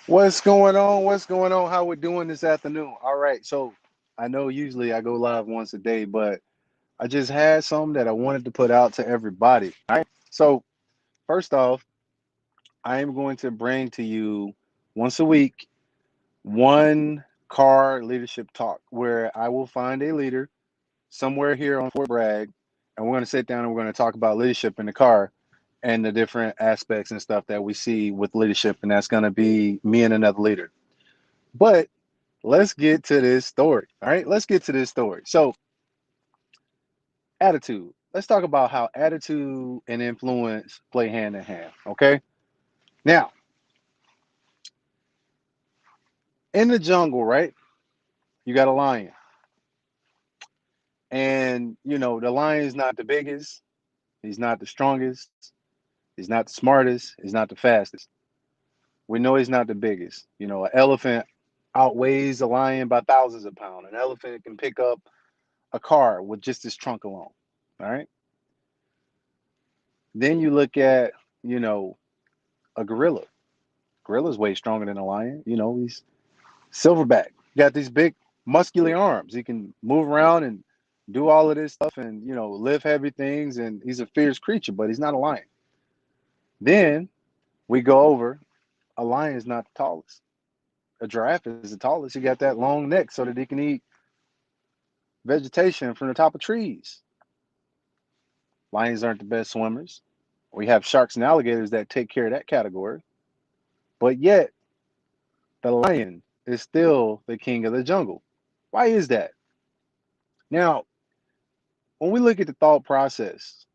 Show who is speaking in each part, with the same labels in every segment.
Speaker 1: What's going on? What's going on? How we doing this afternoon? All right. So I know usually I go live once a day, but I just had some that I wanted to put out to everybody. All right. So first off, I am going to bring to you once a week one car leadership talk where I will find a leader somewhere here on Fort Bragg, and we're going to sit down and we're going to talk about leadership in the car and the different aspects and stuff that we see with leadership, and that's going to be me and another leader. But let's get to this story. All right, let's get to this story. So, attitude. Let's talk about how attitude and influence play hand in hand. Okay. Now, in the jungle, right, you got a lion. And, the lion is not the biggest, he's not the strongest, he's not the smartest, he's not the fastest. We know he's not the biggest. An elephant outweighs a lion by thousands of pounds. An elephant can pick up a car with just his trunk alone. All right. Then you look at, you know, a gorilla. Gorilla's way stronger than a lion. He's silverback. Got these big muscular arms. He can move around and do all of this stuff and, lift heavy things. And he's a fierce creature, but he's not a lion. Then we go over a lion is not the tallest. A giraffe is the tallest. He got that long neck so that he can eat vegetation from the top of trees. Lions aren't the best swimmers. We have sharks and alligators that take care of that category. But yet, the lion is still the king of the jungle. Why is that? Now, when we look at the thought process,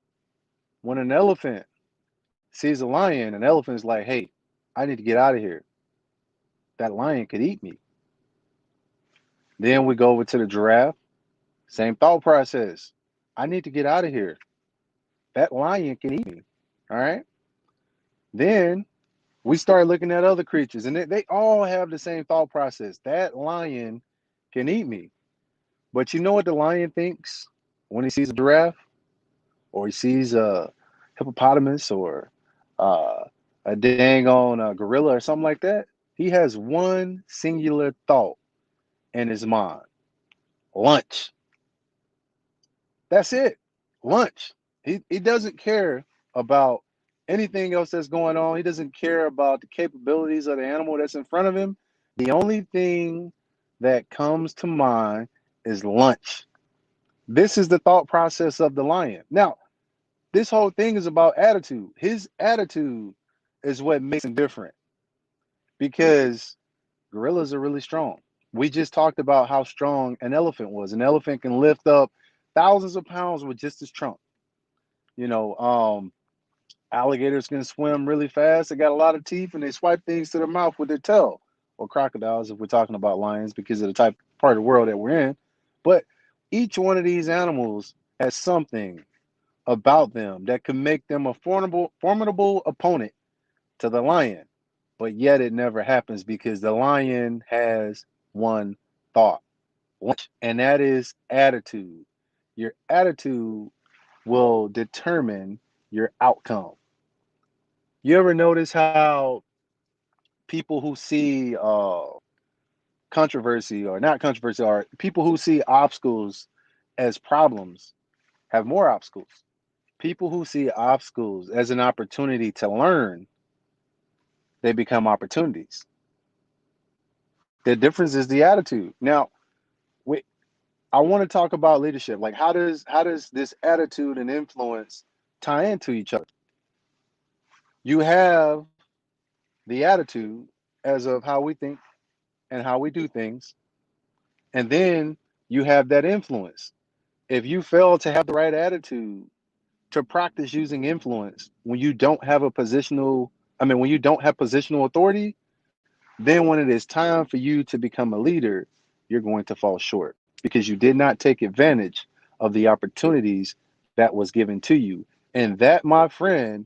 Speaker 1: when an elephant sees a lion, an elephant is like, hey, I need to get out of here. That lion could eat me. Then we go over to the giraffe, same thought process. I need to get out of here. That lion can eat me. All right. Then we start looking at other creatures, and they all have the same thought process. That lion can eat me. But you know what the lion thinks when he sees a giraffe or he sees a hippopotamus or uh, a dang on gorilla or something like that? He has one singular thought in his mind: lunch. That's it. Lunch. He doesn't care about anything else that's going on. He doesn't care about the capabilities of the animal that's in front of him. The only thing that comes to mind is lunch. This is the thought process of the lion. Now, this whole thing is about attitude. His attitude is what makes him different because gorillas are really strong. We just talked about how strong an elephant was. An elephant can lift up thousands of pounds with just his trunk. You know, um, Alligators can swim really fast. They got a lot of teeth and they swipe things to their mouth with their tail. Or crocodiles, if we're talking about lions, because of the type part of the world that we're in. But each one of these animals has something about them that can make them a formidable opponent to the lion. But yet it never happens because the lion has one thought, lunch, and that is attitude. Your attitude will determine your outcome. You ever notice how people who see controversy or not controversy or people who see obstacles as problems have more obstacles? People who see obstacles as an opportunity to learn, they become opportunities. The difference is the attitude. Now, we, I want to talk about leadership. Like how does this attitude and influence tie into each other? You have the attitude as of how we think and how we do things, and then you have that influence. If you fail to have the right attitude to practice using influence when you don't have when you don't have positional authority, then when it is time for you to become a leader, you're going to fall short because you did not take advantage of the opportunities that was given to you. And that, my friend,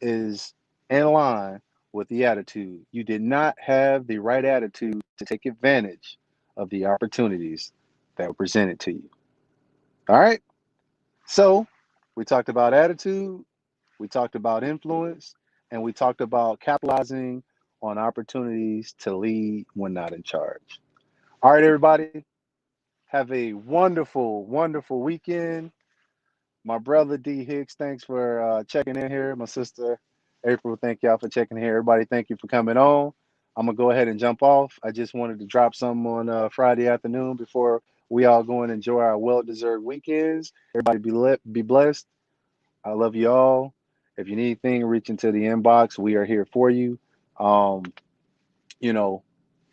Speaker 1: is in line with the attitude. You did not have the right attitude to take advantage of the opportunities that were presented to you. All right. So we talked about attitude, we talked about influence, and we talked about capitalizing on opportunities to lead when not in charge. All right, everybody. Have a wonderful, wonderful weekend. My brother D Hicks, thanks for checking in here. My sister April, thank y'all for checking in here. Everybody, thank you for coming on. I'm gonna go ahead and jump off. I just wanted to drop something on Friday afternoon before we all go and enjoy our well-deserved weekends. Everybody be blessed. I love you all. If you need anything, reach into the inbox. We are here for you. Um, you know,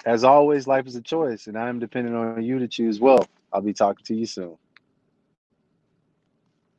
Speaker 1: as always, life is a choice, and I am depending on you to choose well. I'll be talking to you soon.